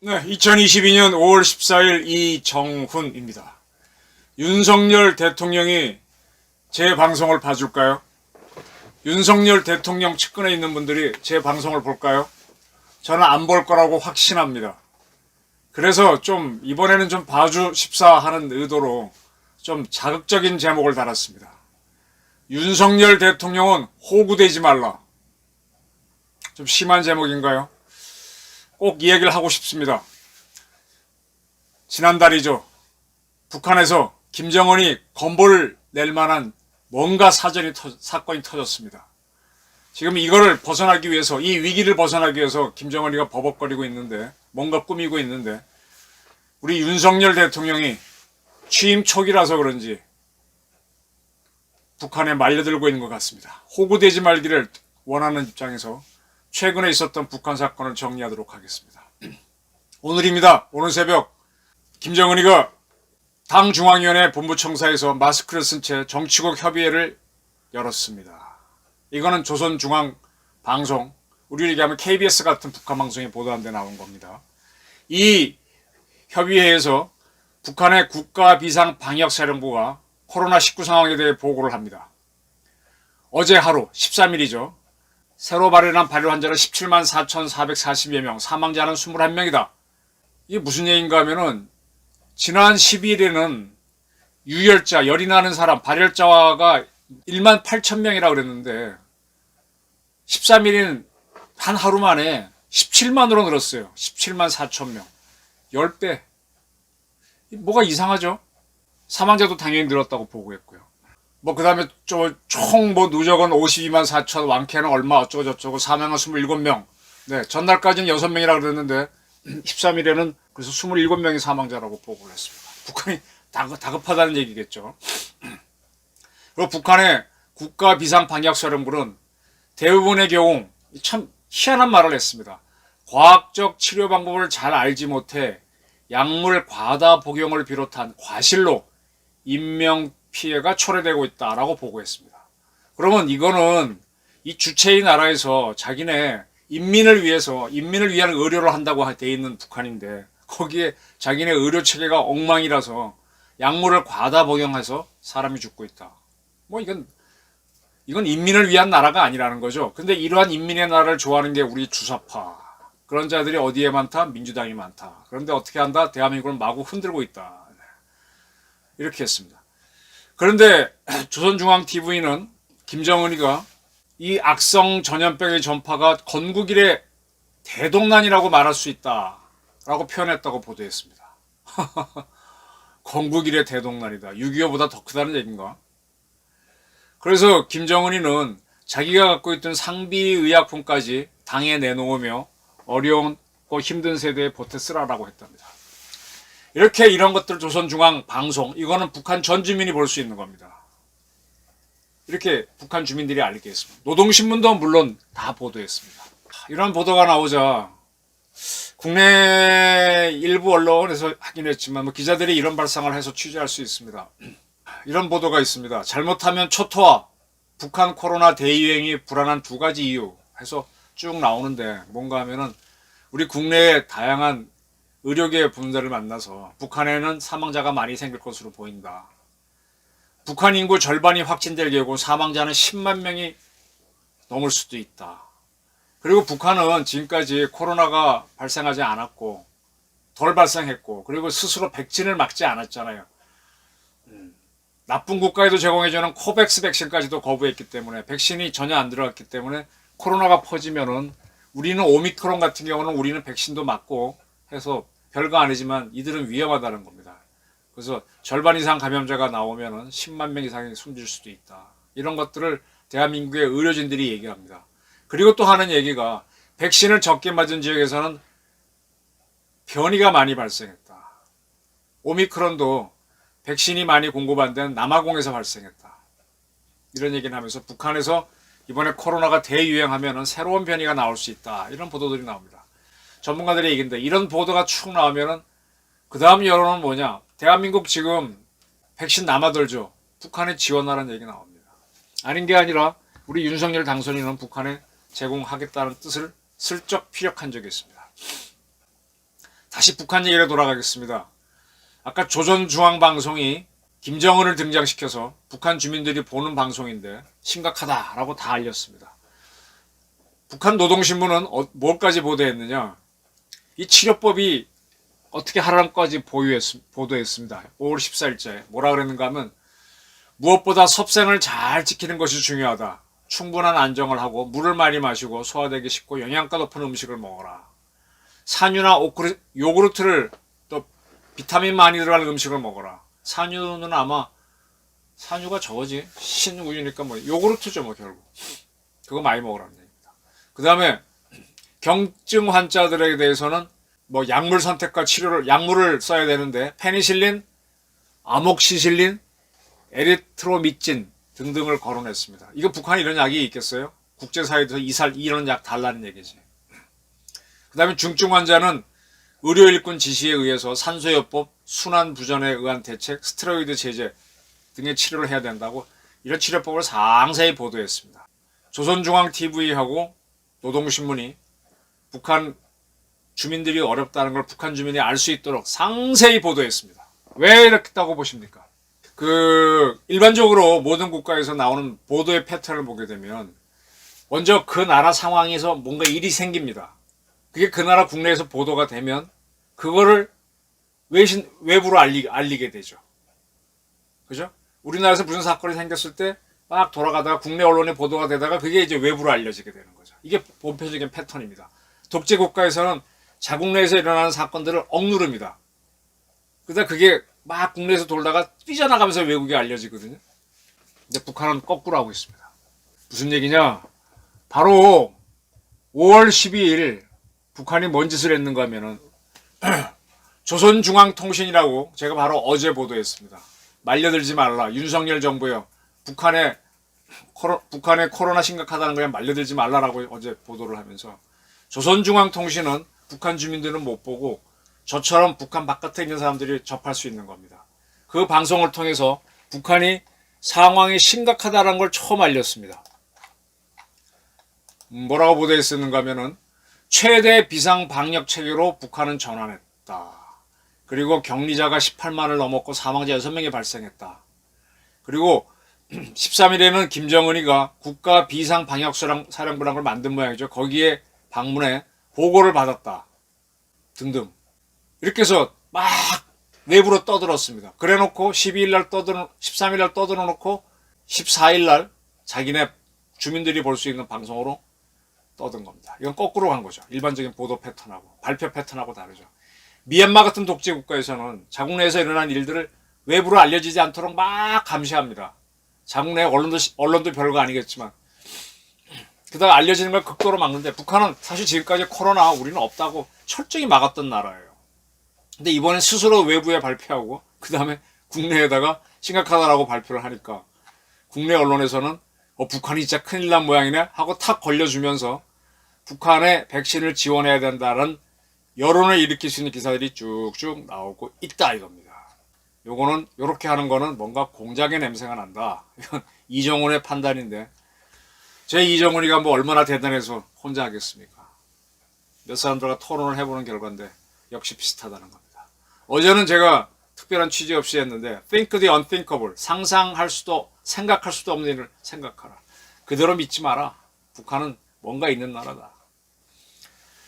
네, 2022년 5월 14일 이정훈입니다. 윤석열 대통령이 제 방송을 봐줄까요? 윤석열 대통령 측근에 있는 분들이 제 방송을 볼까요? 저는 안 볼 거라고 확신합니다. 그래서 좀 이번에는 좀 봐주십사 하는 의도로 좀 자극적인 제목을 달았습니다. 윤석열 대통령은 호구되지 말라. 좀 심한 제목인가요? 꼭 이 얘기를 하고 싶습니다. 지난달이죠. 북한에서 김정은이 건보를 낼 만한 뭔가 사건이 터졌습니다. 지금 이거를 벗어나기 위해서, 이 위기를 벗어나기 위해서 김정은이가 버벅거리고 있는데, 뭔가 꾸미고 있는데, 우리 윤석열 대통령이 취임 초기라서 그런지 북한에 말려들고 있는 것 같습니다. 호구되지 말기를 원하는 입장에서 최근에 있었던 북한 사건을 정리하도록 하겠습니다. 오늘입니다. 오늘 새벽 김정은이가 당 중앙위원회 본부청사에서 마스크를 쓴 채 정치국 협의회를 열었습니다. 이거는 조선중앙방송, 우리 얘기하면 KBS 같은 북한 방송에 보도한 데 나온 겁니다. 이 협의회에서 북한의 국가비상방역사령부가 코로나19 상황에 대해 보고를 합니다. 어제 하루 13일이죠. 새로 발현한 발열 환자는 17만 4,440여 명, 사망자는 21명이다. 이게 무슨 얘기인가 하면은 지난 12일에는 유혈자, 열이 나는 사람, 발열자가 1만 8천 명이라고 그랬는데 13일인 한 하루 만에 17만으로 늘었어요. 17만 4천 명. 10배. 뭐가 이상하죠? 사망자도 당연히 늘었다고 보고했고요. 그 다음에 총 누적은 52만 4천, 많게는 얼마 어쩌고저쩌고, 사망은 27명. 네, 전날까지는 6명이라고 그랬는데 13일에는 그래서 27명이 사망자라고 보고를 했습니다. 북한이 다급하다는 얘기겠죠. 그리고 북한의 국가비상방역사령부는 대부분의 경우 참 희한한 말을 했습니다. 과학적 치료 방법을 잘 알지 못해 약물 과다 복용을 비롯한 과실로 인명피해가 초래되고 있다라고 보고했습니다. 그러면 이거는 이 주체의 나라에서 자기네 인민을 위한 의료를 한다고 되어 있는 북한인데 거기에 자기네 의료 체계가 엉망이라서 약물을 과다 복용해서 사람이 죽고 있다. 이건 인민을 위한 나라가 아니라는 거죠. 근데 이러한 인민의 나라를 좋아하는 게 우리 주사파. 그런 자들이 어디에 많다? 민주당이 많다. 그런데 어떻게 한다? 대한민국을 마구 흔들고 있다. 이렇게 했습니다. 그런데 조선중앙TV는 김정은이가 이 악성 전염병의 전파가 건국 이래 대동난이라고 말할 수 있다라고 표현했다고 보도했습니다. 건국 이래 대동난이다. 6.25보다 더 크다는 얘기인가? 그래서 김정은이는 자기가 갖고 있던 상비의약품까지 당에 내놓으며 어려운고 힘든 세대에 보태 쓰라라고 했답니다. 이렇게 이런 것들 조선중앙방송, 이거는 북한 전 주민이 볼 수 있는 겁니다. 이렇게 북한 주민들이 알게 했습니다. 노동신문도 물론 다 보도했습니다. 이런 보도가 나오자 국내 일부 언론에서 하긴 했지만 기자들이 이런 발상을 해서 취재할 수 있습니다. 이런 보도가 있습니다. 잘못하면 초토화, 북한 코로나 대유행이 불안한 2가지 이유 해서 쭉 나오는데 뭔가 하면은 우리 국내의 다양한 의료계 분들을 만나서 북한에는 사망자가 많이 생길 것으로 보인다. 북한 인구 절반이 확진될 경우 사망자는 10만 명이 넘을 수도 있다. 그리고 북한은 지금까지 코로나가 발생하지 않았고 덜 발생했고 그리고 스스로 백신을 맞지 않았잖아요. 나쁜 국가에도 제공해주는 코백스 백신까지도 거부했기 때문에 백신이 전혀 안 들어갔기 때문에 코로나가 퍼지면은 우리는 오미크론 같은 경우는 우리는 백신도 맞고 해서 별거 아니지만 이들은 위험하다는 겁니다. 그래서 절반 이상 감염자가 나오면은 10만 명 이상이 숨질 수도 있다. 이런 것들을 대한민국의 의료진들이 얘기합니다. 그리고 또 하는 얘기가 백신을 적게 맞은 지역에서는 변이가 많이 발생했다. 오미크론도 백신이 많이 공급한 데는 남아공에서 발생했다. 이런 얘기를 하면서 북한에서 이번에 코로나가 대유행하면 새로운 변이가 나올 수 있다. 이런 보도들이 나옵니다. 전문가들의 얘기인데 이런 보도가 쭉 나오면은 그 다음 여론은 뭐냐? 대한민국 지금 백신 남아돌죠. 북한에 지원하라는 얘기 나옵니다. 아닌 게 아니라 우리 윤석열 당선인은 북한에 제공하겠다는 뜻을 슬쩍 피력한 적이 있습니다. 다시 북한 얘기로 돌아가겠습니다. 아까 조선중앙방송이 김정은을 등장시켜서 북한 주민들이 보는 방송인데 심각하다라고 다 알렸습니다. 북한 노동신문은 뭘까지 보도했느냐. 이 치료법이 어떻게 하라는까지 보도했습니다. 5월 14일자에 뭐라 그랬는가 하면 무엇보다 섭생을 잘 지키는 것이 중요하다. 충분한 안정을 하고 물을 많이 마시고 소화되기 쉽고 영양가 높은 음식을 먹어라. 산유나 요구르트를 또 비타민 많이 들어가는 음식을 먹어라. 산유는 아마 산유가 저거지 신우유니까 뭐 요구르트죠 뭐 결국. 그거 많이 먹으라는 얘기입니다. 그 다음에 경증 환자들에 대해서는 뭐 약물 선택과 치료를 약물을 써야 되는데 페니실린, 아목시실린, 에리트로미친 등등을 거론했습니다. 이거 북한에 이런 약이 있겠어요? 국제사회에서 이런 약 달라는 얘기지. 그 다음에 중증 환자는 의료 일꾼 지시에 의해서 산소요법, 순환부전에 의한 대책, 스테로이드 제제 등의 치료를 해야 된다고 이런 치료법을 상세히 보도했습니다. 조선중앙TV하고 노동신문이 북한 주민들이 어렵다는 걸 북한 주민이 알 수 있도록 상세히 보도했습니다. 왜 이렇다고 보십니까? 일반적으로 모든 국가에서 나오는 보도의 패턴을 보게 되면 먼저 그 나라 상황에서 뭔가 일이 생깁니다. 그게 그 나라 국내에서 보도가 되면 그거를 외부로 알리게 되죠. 그죠? 우리나라에서 무슨 사건이 생겼을 때 막 돌아가다가 국내 언론에 보도가 되다가 그게 이제 외부로 알려지게 되는 거죠. 이게 본표적인 패턴입니다. 독재 국가에서는 자국 내에서 일어나는 사건들을 억누릅니다. 그러다 그게 막 국내에서 돌다가 삐져나가면서 외국에 알려지거든요. 근데 북한은 거꾸로 하고 있습니다. 무슨 얘기냐? 바로 5월 12일 북한이 뭔 짓을 했는가 하면은 조선중앙통신이라고 제가 바로 어제 보도했습니다. 말려들지 말라. 윤석열 정부요. 북한에 코로나 심각하다는 거에 말려들지 말라라고 어제 보도를 하면서 조선중앙통신은 북한 주민들은 못 보고 저처럼 북한 바깥에 있는 사람들이 접할 수 있는 겁니다. 그 방송을 통해서 북한이 상황이 심각하다는 걸 처음 알렸습니다. 뭐라고 보도했었는가 하면은 최대 비상 방역 체계로 북한은 전환했다. 그리고 격리자가 18만을 넘었고 사망자 6명이 발생했다. 그리고 13일에는 김정은이가 국가 비상 방역 사령부라는 걸 만든 모양이죠. 거기에 방문해 보고를 받았다. 등등. 이렇게 해서 막 내부로 떠들었습니다. 그래 놓고 13일날 떠들어 놓고 14일날 자기네 주민들이 볼 수 있는 방송으로 떠든 겁니다. 이건 거꾸로 간 거죠. 일반적인 보도 패턴하고 발표 패턴하고 다르죠. 미얀마 같은 독재 국가에서는 자국 내에서 일어난 일들을 외부로 알려지지 않도록 막 감시합니다. 자국 내 언론도 별거 아니겠지만 그다가 알려지는 걸 극도로 막는데 북한은 사실 지금까지 코로나 우리는 없다고 철저히 막았던 나라예요. 근데 이번엔 스스로 외부에 발표하고 그 다음에 국내에다가 심각하다라고 발표를 하니까 국내 언론에서는 북한이 진짜 큰일 난 모양이네 하고 탁 걸려주면서 북한에 백신을 지원해야 된다는 여론을 일으킬 수 있는 기사들이 쭉쭉 나오고 있다 이겁니다. 요거는 요렇게 하는 거는 뭔가 공작의 냄새가 난다. 이건 이정훈의 판단인데 제 이정훈이가 뭐 얼마나 대단해서 혼자 하겠습니까? 몇 사람들과 토론을 해보는 결과인데 역시 비슷하다는 겁니다. 어제는 제가 특별한 취재 없이 했는데 think the unthinkable, 상상할 수도 생각할 수도 없는 일을 생각하라. 그대로 믿지 마라. 북한은 뭔가 있는 나라다.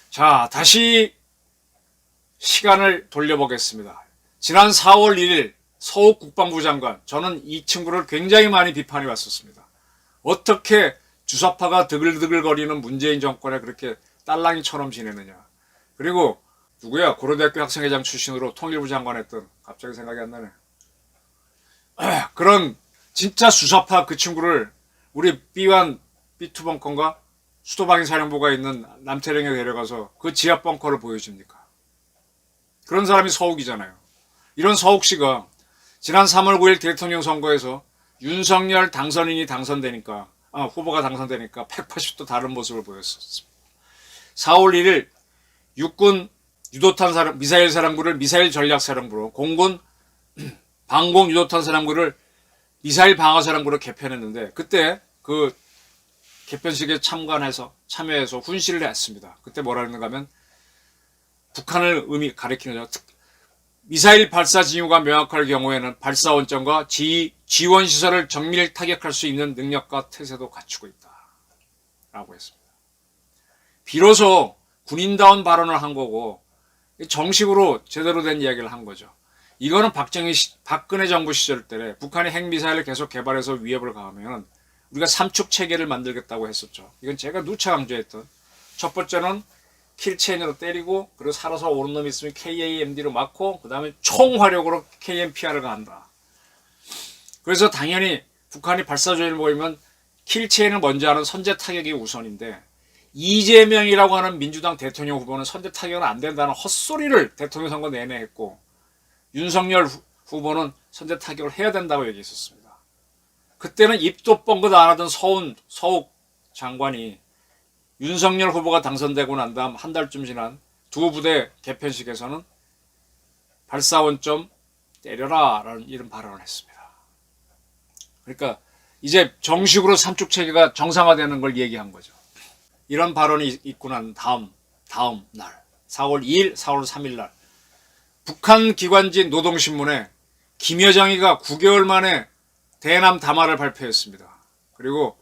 자, 다시 시간을 돌려보겠습니다. 지난 4월 1일 서욱 국방부 장관, 저는 이 친구를 굉장히 많이 비판해 왔었습니다. 어떻게 주사파가 드글드글거리는 문재인 정권에 그렇게 딸랑이처럼 지내느냐. 그리고 누구야? 고려대학교 학생회장 출신으로 통일부 장관 했던, 갑자기 생각이 안 나네. 그런 진짜 수사파 그 친구를 우리 B1, B2 벙커인가 수도방위 사령부가 있는 남태령에 데려가서 그 지하 벙커를 보여줍니까? 그런 사람이 서욱이잖아요. 이런 서욱 씨가 지난 3월 9일 대통령 선거에서 윤석열 당선인이 당선되니까 후보가 당선되니까 180도 다른 모습을 보였었습니다. 4월 1일 육군 유도탄 미사일 사령부를 미사일 전략 사령부로, 공군 방공 유도탄 사령부를 미사일 방어 사령부로 개편했는데, 그때 그 개편식에 참여해서 훈시를 했습니다. 그때 뭐라 했는가 하면, 북한을 가리키는 거죠. 미사일 발사 징후가 명확할 경우에는 발사 원점과 지원 시설을 정밀 타격할 수 있는 능력과 태세도 갖추고 있다 라고 했습니다. 비로소 군인다운 발언을 한 거고 정식으로 제대로 된 이야기를 한 거죠. 이거는 박근혜 정부 시절 때 북한이 핵미사일을 계속 개발해서 위협을 가하면 우리가 삼축 체계를 만들겠다고 했었죠. 이건 제가 누차 강조했던, 첫 번째는 킬체인으로 때리고, 그리고 살아서 오는 놈이 있으면 KAMD로 맞고, 그 다음에 총화력으로 KMPR을 가한다. 그래서 당연히 북한이 발사조를 보이면 킬체인을 먼저 하는 선제 타격이 우선인데, 이재명이라고 하는 민주당 대통령 후보는 선제 타격은 안 된다는 헛소리를 대통령 선거 내내 했고, 윤석열 후보는 선제 타격을 해야 된다고 얘기했었습니다. 그때는 입도 뻥긋 안 하던 서욱 장관이 윤석열 후보가 당선되고 난 다음 한 달쯤 지난 두 부대 개편식에서는 발사 원점 때려라 라는 이런 발언을 했습니다. 그러니까 이제 정식으로 삼축 체계가 정상화되는 걸 얘기한 거죠. 이런 발언이 있고 난 다음 날 4월 2일, 4월 3일 날 북한 기관지 노동신문에 김여정이가 9개월 만에 대남 담화를 발표했습니다. 그리고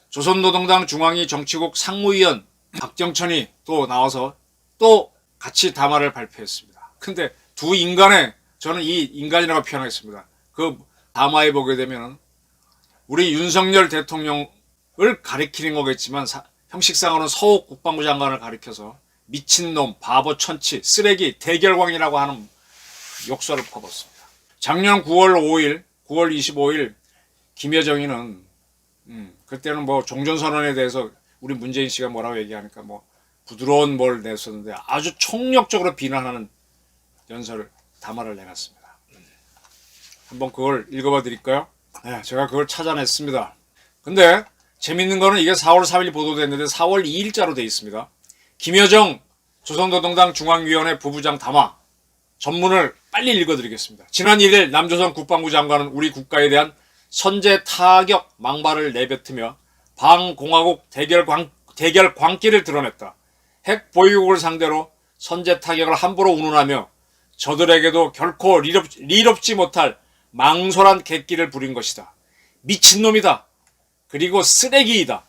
조선노동당 중앙위 정치국 상무위원 박정천이 또 나와서 또 같이 담화를 발표했습니다. 근데 두 인간의, 저는 이 인간이라고 표현하겠습니다. 그 담화에 보게 되면 우리 윤석열 대통령을 가리키는 거겠지만 형식상으로는 서욱 국방부 장관을 가리켜서 미친놈, 바보, 천치, 쓰레기, 대결광이라고 하는 욕설을 퍼붓습니다. 작년 9월 25일 김여정이는 그때는 뭐 종전선언에 대해서 우리 문재인 씨가 뭐라고 얘기하니까 뭐 부드러운 뭘 냈었는데 아주 총력적으로 비난하는 담화를 내놨습니다. 한번 그걸 읽어봐 드릴까요? 네, 제가 그걸 찾아냈습니다. 근데 재밌는 거는 이게 4월 4일 보도됐는데 4월 2일자로 돼 있습니다. 김여정 조선노동당 중앙위원회 부부장 담화 전문을 빨리 읽어드리겠습니다. 지난 1일 남조선 국방부 장관은 우리 국가에 대한 선제 타격 망발을 내뱉으며 방공화국 대결 광기를 드러냈다. 핵 보유국을 상대로 선제 타격을 함부로 운운하며 저들에게도 결코 리롭지 못할 망설한 객기를 부린 것이다. 미친놈이다. 그리고 쓰레기이다.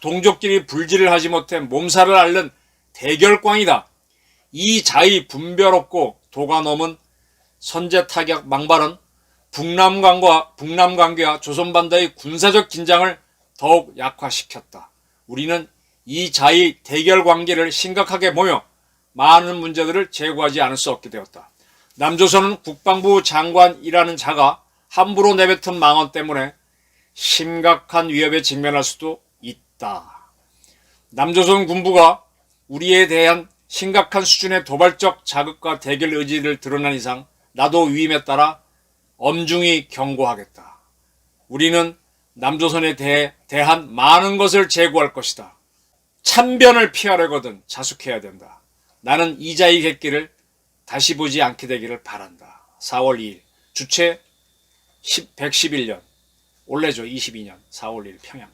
동족끼리 불질을 하지 못해 몸살을 앓는 대결광이다. 이 자의 분별없고 도가 넘은 선제 타격 망발은 북남 관계와 조선반도의 군사적 긴장을 더욱 약화시켰다. 우리는 이 자의 대결 관계를 심각하게 보며 많은 문제들을 제고하지 않을 수 없게 되었다. 남조선은 국방부 장관이라는 자가 함부로 내뱉은 망언 때문에 심각한 위협에 직면할 수도 있다. 남조선 군부가 우리에 대한 심각한 수준의 도발적 자극과 대결 의지를 드러낸 이상 나도 위임에 따라 엄중히 경고하겠다. 우리는 남조선에 대한 많은 것을 제고할 것이다. 참변을 피하려거든 자숙해야 된다. 나는 이자의 객기를 다시 보지 않게 되기를 바란다. 4월 2일 주체 111년 올해죠. 22년 4월 1일 평양.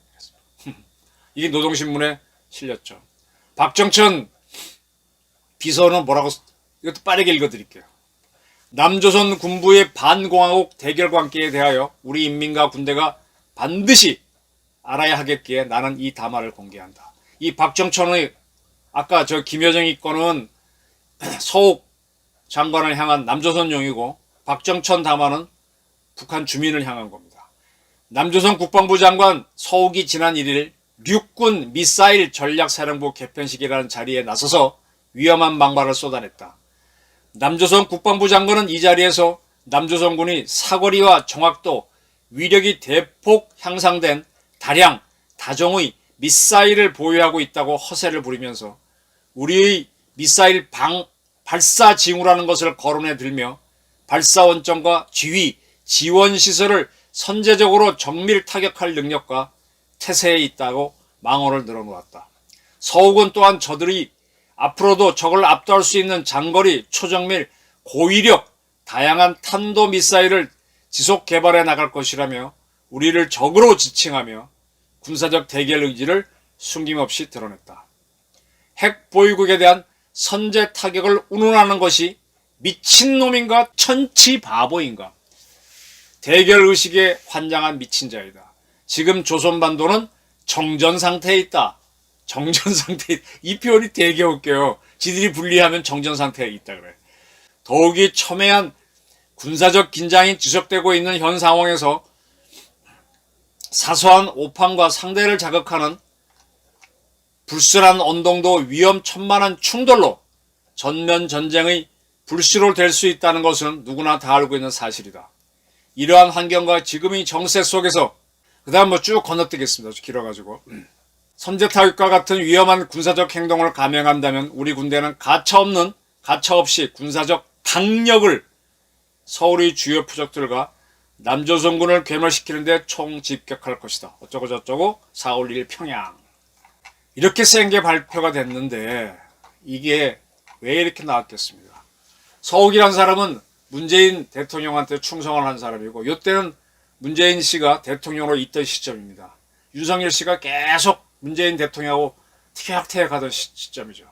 이게 노동신문에 실렸죠. 박정천 비서는 뭐라고, 이것도 빠르게 읽어드릴게요. 남조선 군부의 반공화국 대결 관계에 대하여 우리 인민과 군대가 반드시 알아야 하겠기에 나는 이 담화를 공개한다. 이 박정천의 아까 저 김여정이 거는 서욱 장관을 향한 남조선용이고 박정천 담화는 북한 주민을 향한 겁니다. 남조선 국방부 장관 서욱이 지난 1일 육군 미사일 전략사령부 개편식이라는 자리에 나서서 위험한 망발을 쏟아냈다. 남조선 국방부 장관은 이 자리에서 남조선군이 사거리와 정확도, 위력이 대폭 향상된 다량, 다종의 미사일을 보유하고 있다고 허세를 부리면서 우리의 미사일 발사 징후라는 것을 거론해 들며 발사 원점과 지휘, 지원 시설을 선제적으로 정밀 타격할 능력과 태세에 있다고 망언을 늘어놓았다. 서욱은 또한 저들이 앞으로도 적을 압도할 수 있는 장거리, 초정밀, 고위력, 다양한 탄도 미사일을 지속 개발해 나갈 것이라며 우리를 적으로 지칭하며 군사적 대결 의지를 숨김없이 드러냈다. 핵 보유국에 대한 선제 타격을 운운하는 것이 미친놈인가 천치 바보인가. 대결 의식에 환장한 미친 자이다. 지금 조선반도는 정전 상태에 있다. 정전 상태에 이 표현이 되게 웃겨요. 지들이 분리하면 정전 상태에 있다 그래. 더욱이 첨예한 군사적 긴장이 지속되고 있는 현 상황에서 사소한 오판과 상대를 자극하는 불순한 언동도 위험천만한 충돌로 전면 전쟁의 불씨로 될 수 있다는 것은 누구나 다 알고 있는 사실이다. 이러한 환경과 지금의 정세 속에서 그 다음 쭉 건너뛰겠습니다. 길어가지고 선제 타격과 같은 위험한 군사적 행동을 감행한다면 우리 군대는 가차없이 군사적 강력을 서울의 주요 표적들과 남조선군을 괴멸시키는 데 총집격할 것이다. 어쩌고 저쩌고 4월 1일 평양. 이렇게 센 게 발표가 됐는데 이게 왜 이렇게 나왔겠습니까? 서욱이란 사람은 문재인 대통령한테 충성을 한 사람이고 이때는 문재인 씨가 대통령으로 있던 시점입니다. 윤석열 씨가 계속 문재인 대통령하고 티격태격하던 시점이죠.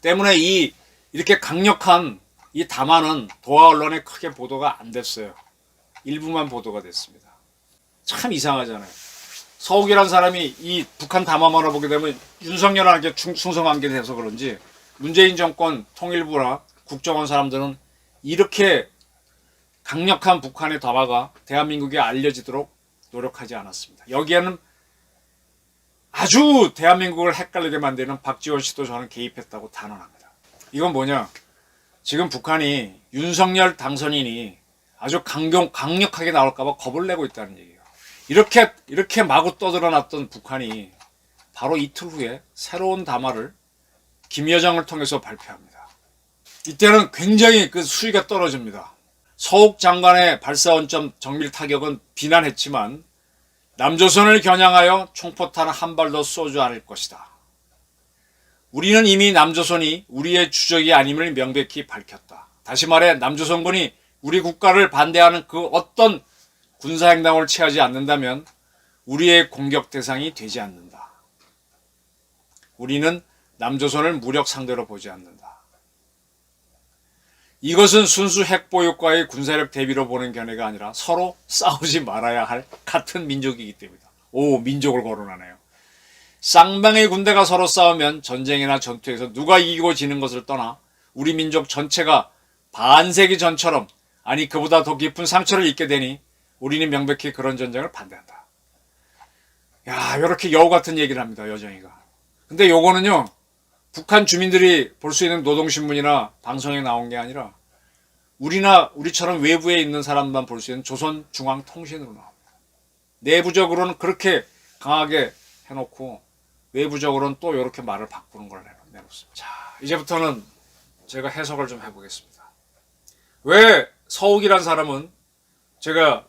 때문에 이렇게 강력한 이 담화는 도하 언론에 크게 보도가 안 됐어요. 일부만 보도가 됐습니다. 참 이상하잖아요. 서욱이란 사람이 이 북한 담화만을 보게 되면 윤석열한테 충성한 게 돼서 그런지 문재인 정권 통일부나 국정원 사람들은 이렇게 강력한 북한의 담화가 대한민국에 알려지도록 노력하지 않았습니다. 여기에는 아주 대한민국을 헷갈리게 만드는 박지원 씨도 저는 개입했다고 단언합니다. 이건 뭐냐? 지금 북한이 윤석열 당선인이 아주 강력하게 나올까봐 겁을 내고 있다는 얘기예요. 이렇게 마구 떠들어놨던 북한이 바로 이틀 후에 새로운 담화를 김여정을 통해서 발표합니다. 이때는 굉장히 그 수위가 떨어집니다. 서욱 장관의 발사 원점 정밀 타격은 비난했지만 남조선을 겨냥하여 총포탄 한 발도 쏘지 않을 것이다. 우리는 이미 남조선이 우리의 주적이 아님을 명백히 밝혔다. 다시 말해 남조선군이 우리 국가를 반대하는 그 어떤 군사행동을 취하지 않는다면 우리의 공격 대상이 되지 않는다. 우리는 남조선을 무력 상대로 보지 않는다. 이것은 순수 핵보유과의 군사력 대비로 보는 견해가 아니라 서로 싸우지 말아야 할 같은 민족이기 때문이다. 오, 민족을 거론하네요. 쌍방의 군대가 서로 싸우면 전쟁이나 전투에서 누가 이기고 지는 것을 떠나 우리 민족 전체가 반세기 전처럼 아니 그보다 더 깊은 상처를 입게 되니 우리는 명백히 그런 전쟁을 반대한다. 야, 이렇게 여우 같은 얘기를 합니다. 여정이가. 근데 요거는요. 북한 주민들이 볼 수 있는 노동신문이나 방송에 나온 게 아니라 우리처럼 외부에 있는 사람만 볼 수 있는 조선중앙통신으로 나옵니다. 내부적으로는 그렇게 강하게 해놓고 외부적으로는 또 이렇게 말을 바꾸는 걸 내놓습니다. 자, 이제부터는 제가 해석을 좀 해보겠습니다. 왜 서욱이란 사람은 제가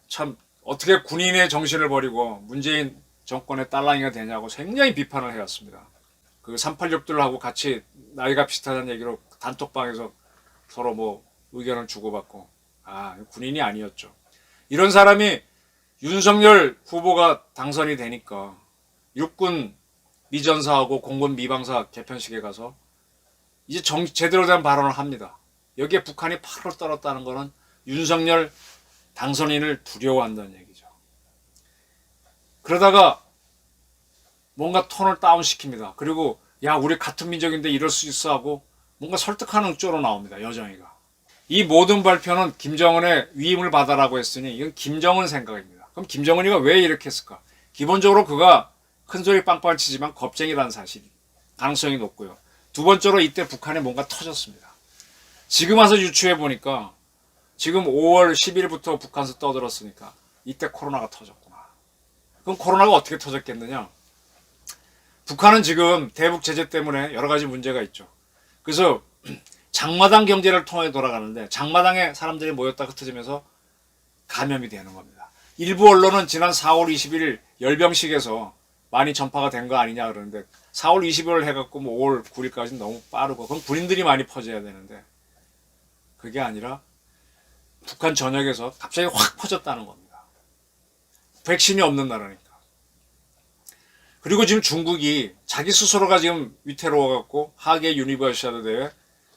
참 어떻게 군인의 정신을 버리고 문재인 정권의 딸랑이가 되냐고 굉장히 비판을 해왔습니다. 그 386들하고 같이 나이가 비슷하다는 얘기로 단톡방에서 서로 뭐 의견을 주고받고 군인이 아니었죠. 이런 사람이 윤석열 후보가 당선이 되니까 육군 미전사하고 공군 미방사 개편식에 가서 이제 제대로 된 발언을 합니다. 여기에 북한이 팔을 떨었다는 것은 윤석열 당선인을 두려워한다는 얘기죠. 그러다가 뭔가 톤을 다운시킵니다. 그리고 야, 우리 같은 민족인데 이럴 수 있어 하고 뭔가 설득하는 쪽으로 나옵니다. 여정이가. 이 모든 발표는 김정은의 위임을 받아라고 했으니 이건 김정은 생각입니다. 그럼 김정은이가 왜 이렇게 했을까? 기본적으로 그가 큰소리 빵빵 치지만 겁쟁이라는 사실 가능성이 높고요. 두 번째로 이때 북한에 뭔가 터졌습니다. 지금 와서 유추해 보니까 지금 5월 10일부터 북한에서 떠들었으니까 이때 코로나가 터졌구나. 그럼 코로나가 어떻게 터졌겠느냐? 북한은 지금 대북 제재 때문에 여러 가지 문제가 있죠. 그래서 장마당 경제를 통해 돌아가는데 장마당에 사람들이 모였다 흩어지면서 감염이 되는 겁니다. 일부 언론은 지난 4월 20일 열병식에서 많이 전파가 된 거 아니냐 그러는데 4월 20일 해갖고 뭐 5월 9일까지는 너무 빠르고 그럼 군인들이 많이 퍼져야 되는데 그게 아니라 북한 전역에서 갑자기 확 퍼졌다는 겁니다. 백신이 없는 나라니까. 그리고 지금 중국이 자기 스스로가 지금 위태로워갖고 하계 유니버시아드 대회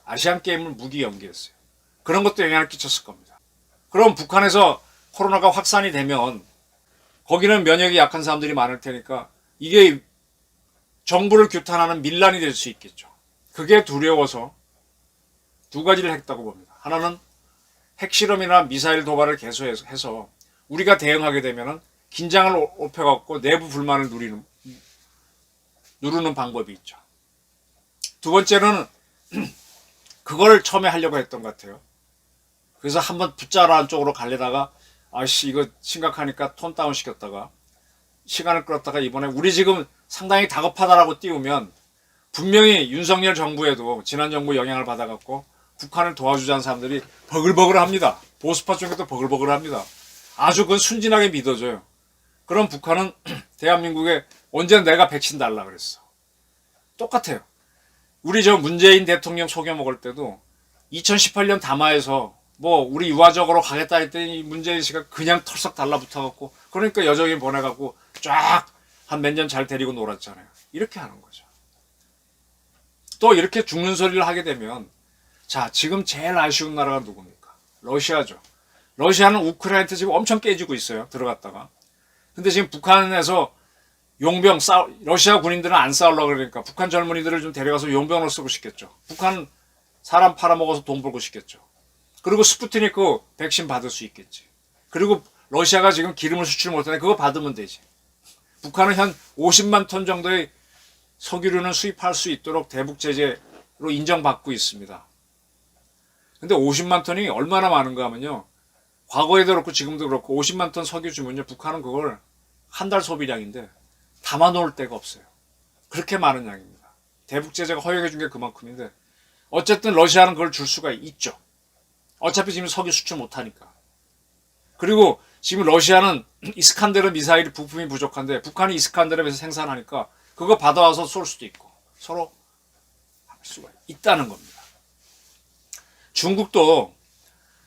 아시안 게임을 무기 연기했어요. 그런 것도 영향을 끼쳤을 겁니다. 그럼 북한에서 코로나가 확산이 되면 거기는 면역이 약한 사람들이 많을 테니까 이게 정부를 규탄하는 밀란이 될 수 있겠죠. 그게 두려워서 두 가지를 했다고 봅니다. 하나는 핵실험이나 미사일 도발을 계속해서 우리가 대응하게 되면 긴장을 높여갖고 내부 불만을 누르는 방법이 있죠. 두 번째는 그걸 처음에 하려고 했던 것 같아요. 그래서 한번 붙자라는 쪽으로 갈려다가 아씨 이거 심각하니까 톤 다운 시켰다가 시간을 끌었다가 이번에 우리 지금 상당히 다급하다라고 띄우면 분명히 윤석열 정부에도 지난 정부 영향을 받아갖고 북한을 도와주자는 사람들이 버글버글합니다. 보수파 쪽에도 버글버글합니다. 아주 그건 순진하게 믿어줘요. 그럼 북한은 대한민국에 언제 내가 백신 달라 그랬어. 똑같아요. 우리 저 문재인 대통령 속여먹을 때도 2018년 담화에서 뭐 우리 유화적으로 가겠다 했더니 문재인 씨가 그냥 털썩 달라붙어갖고 그러니까 여정인 보내갖고 쫙 한 몇 년 잘 데리고 놀았잖아요. 이렇게 하는 거죠. 또 이렇게 죽는 소리를 하게 되면 자 지금 제일 아쉬운 나라가 누굽니까? 러시아죠. 러시아는 우크라이나한테 지금 엄청 깨지고 있어요. 들어갔다가. 근데 지금 북한에서 용병 러시아 군인들은 안 싸우려고 그러니까 북한 젊은이들을 좀 데려가서 용병으로 쓰고 싶겠죠. 북한 사람 팔아먹어서 돈 벌고 싶겠죠. 그리고 스푸트니크 백신 받을 수 있겠지. 그리고 러시아가 지금 기름을 수출 못하는데 그거 받으면 되지. 북한은 한 50만 톤 정도의 석유류는 수입할 수 있도록 대북 제재로 인정받고 있습니다. 근데 50만 톤이 얼마나 많은가 하면요. 과거에도 그렇고 지금도 그렇고 50만 톤 석유 주면요. 북한은 그걸 한 달 소비량인데 담아놓을 데가 없어요. 그렇게 많은 양입니다. 대북 제재가 허용해 준 게 그만큼인데 어쨌든 러시아는 그걸 줄 수가 있죠. 어차피 지금 석유 수출 못하니까. 그리고 지금 러시아는 이스칸데르 미사일 부품이 부족한데 북한이 이스칸데르에서 생산하니까 그거 받아와서 쏠 수도 있고 서로 할 수가 있다는 겁니다. 중국도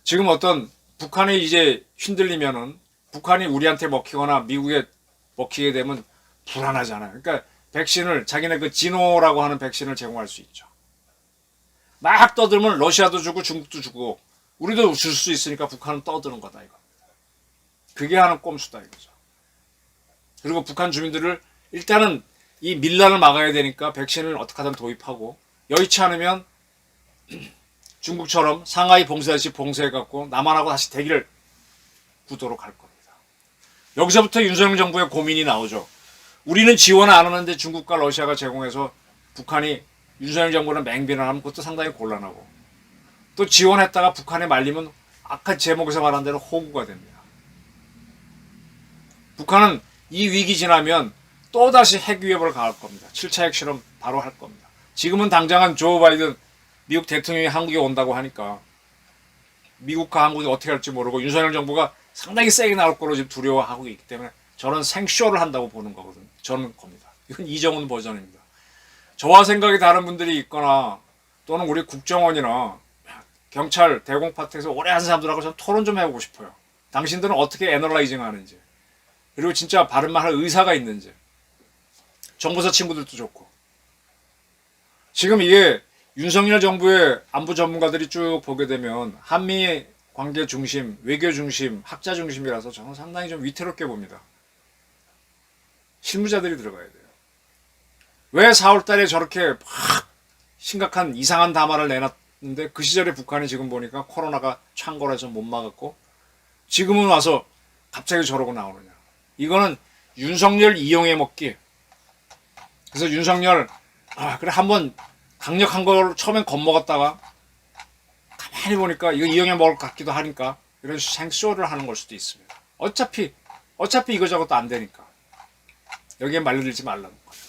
지금 어떤 북한이 이제 흔들리면은 북한이 우리한테 먹히거나 미국에 먹히게 되면 불안하잖아요. 그러니까 백신을 자기네 그 지노라고 하는 백신을 제공할 수 있죠. 막 떠들면 러시아도 주고 중국도 주고 우리도 줄 수 있으니까 북한은 떠드는 거다 이거. 그게 하는 꼼수다 이거죠. 그리고 북한 주민들을 일단은 이 밀란을 막아야 되니까 백신을 어떻게 하든 도입하고 여의치 않으면 중국처럼 상하이 봉쇄하듯이 봉쇄해갖고 남한하고 다시 대기를 구도로 갈 겁니다. 여기서부터 윤석열 정부의 고민이 나오죠. 우리는 지원 안 하는데 중국과 러시아가 제공해서 북한이 윤석열 정부는 맹비난하면 그것도 상당히 곤란하고 또 지원했다가 북한에 말리면 아까 제목에서 말한 대로 호구가 됩니다. 북한은 이 위기 지나면 또다시 핵 위협을 가할 겁니다. 7차 핵실험 바로 할 겁니다. 지금은 당장은 조 바이든 미국 대통령이 한국에 온다고 하니까 미국과 한국이 어떻게 할지 모르고 윤석열 정부가 상당히 세게 나올 거로 지금 두려워하고 있기 때문에 저는 생쇼를 한다고 보는 거거든요. 저는 겁니다. 이건 이정훈 버전입니다. 저와 생각이 다른 분들이 있거나 또는 우리 국정원이나 경찰 대공파트에서 오래 한 사람들하고 좀 토론 좀 해보고 싶어요. 당신들은 어떻게 애널라이징 하는지 그리고 진짜 바른 말 할 의사가 있는지 정부서 친구들도 좋고 지금 이게 윤석열 정부의 안보 전문가들이 쭉 보게 되면 한미 관계 중심, 외교 중심, 학자 중심이라서 저는 상당히 좀 위태롭게 봅니다. 실무자들이 들어가야 돼요. 왜 4월 달에 저렇게 막 심각한 이상한 담화를 내놨는데 그 시절에 북한이 지금 보니까 코로나가 창궐해서 못 막았고 지금은 와서 갑자기 저러고 나오느냐. 이거는 윤석열 이용해 먹기. 그래서 윤석열 그래 한번 강력한 걸 처음엔 겁먹었다가 가만히 보니까 이거 이용해 먹을 것 같기도 하니까 이런 생쇼를 하는 걸 수도 있습니다. 어차피 이거저것도 안 되니까 여기에 말려들지 말라는 거예요.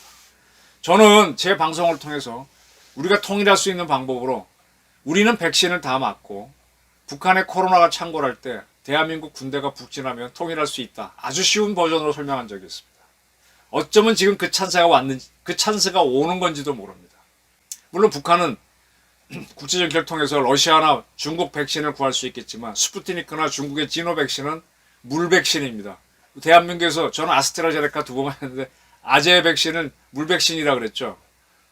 저는 제 방송을 통해서 우리가 통일할 수 있는 방법으로 우리는 백신을 다 맞고 북한의 코로나가 창궐할 때 대한민국 군대가 북진하면 통일할 수 있다. 아주 쉬운 버전으로 설명한 적이 있습니다. 어쩌면 지금 그 찬스가 오는 건지도 모릅니다. 물론 북한은 국제적 기를 통해서 러시아나 중국 백신을 구할 수 있겠지만 스푸트니크나 중국의 지노 백신은 물 백신입니다. 대한민국에서 저는 아스트라제네카 2번 맞았는데 아제 백신은 물 백신이라 그랬죠.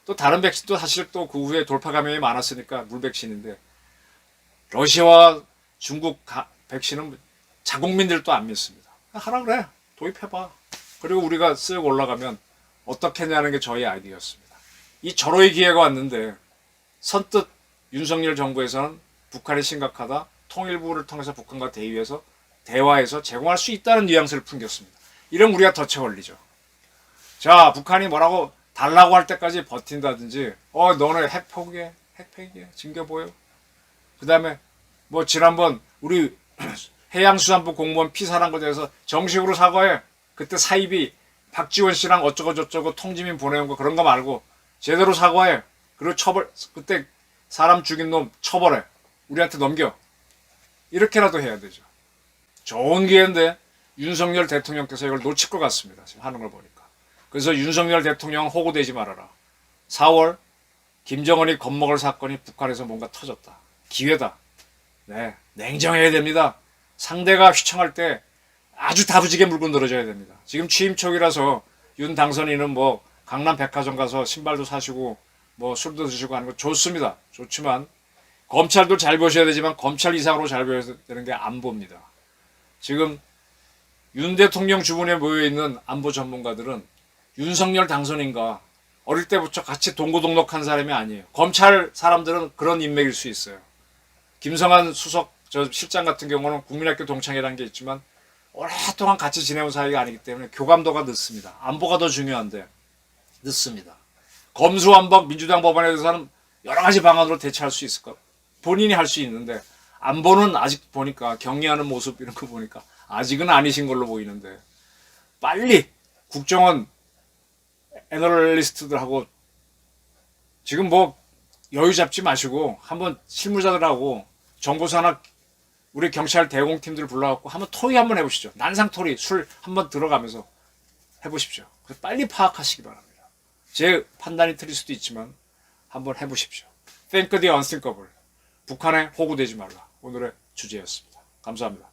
또 다른 백신도 사실 또 그 후에 돌파 감염이 많았으니까 물 백신인데 러시아와 중국 백신은 자국민들도 안 믿습니다. 하라 그래. 도입해봐. 그리고 우리가 쓱 올라가면 어떻게 하냐는 게 저희 아이디어였습니다. 이 절호의 기회가 왔는데 선뜻 윤석열 정부에서는 북한이 심각하다. 통일부를 통해서 북한과 대화해서 제공할 수 있다는 뉘앙스를 풍겼습니다. 이러면 우리가 덫에 걸리죠. 자, 북한이 뭐라고 달라고 할 때까지 버틴다든지 너네 핵 포기해. 핵 폐기해. 징겨 보여. 그 다음에 뭐 지난번 우리 해양수산부 공무원 피살한 것에 대해서 정식으로 사과해. 그때 사입이 박지원 씨랑 어쩌고 저쩌고 통지민 보내온 거 그런 거 말고 제대로 사과해. 그리고 그때 사람 죽인 놈 처벌해. 우리한테 넘겨. 이렇게라도 해야 되죠. 좋은 기회인데 윤석열 대통령께서 이걸 놓칠 것 같습니다. 지금 하는 걸 보니까. 그래서 윤석열 대통령 호구되지 말아라. 4월 김정은이 겁먹을 사건이 북한에서 뭔가 터졌다. 기회다. 네, 냉정해야 됩니다. 상대가 휘청할 때 아주 다부지게 물고 늘어져야 됩니다. 지금 취임 초기라서 윤 당선인은 뭐 강남 백화점 가서 신발도 사시고 뭐 술도 드시고 하는 거 좋습니다. 좋지만 검찰도 잘 보셔야 되지만 검찰 이상으로 잘 보셔야 되는 게 안보입니다. 지금 윤 대통령 주변에 모여있는 안보 전문가들은 윤석열 당선인과 어릴 때부터 같이 동고동락한 사람이 아니에요. 검찰 사람들은 그런 인맥일 수 있어요. 김성한 수석 실장 같은 경우는 국민학교 동창회라는 게 있지만 오랫동안 같이 지내온 사이가 아니기 때문에 교감도가 늦습니다. 안보가 더 중요한데 늦습니다. 검수완박 민주당 법안에 대해서는 여러 가지 방안으로 대처할 수 있을까? 본인이 할 수 있는데 안보는 아직 보니까 경계하는 모습 이런 거 보니까 아직은 아니신 걸로 보이는데 빨리 국정원 애널리스트들하고 지금 뭐 여유 잡지 마시고 한번 실무자들하고 정보사나 우리 경찰 대공팀들 불러갖고 한번 토의 한번 해보시죠. 난상토의 술 한번 들어가면서 해보십시오. 빨리 파악하시기 바랍니다. 제 판단이 틀릴 수도 있지만 한번 해보십시오. Think the unthinkable. 북한에 호구되지 말라. 오늘의 주제였습니다. 감사합니다.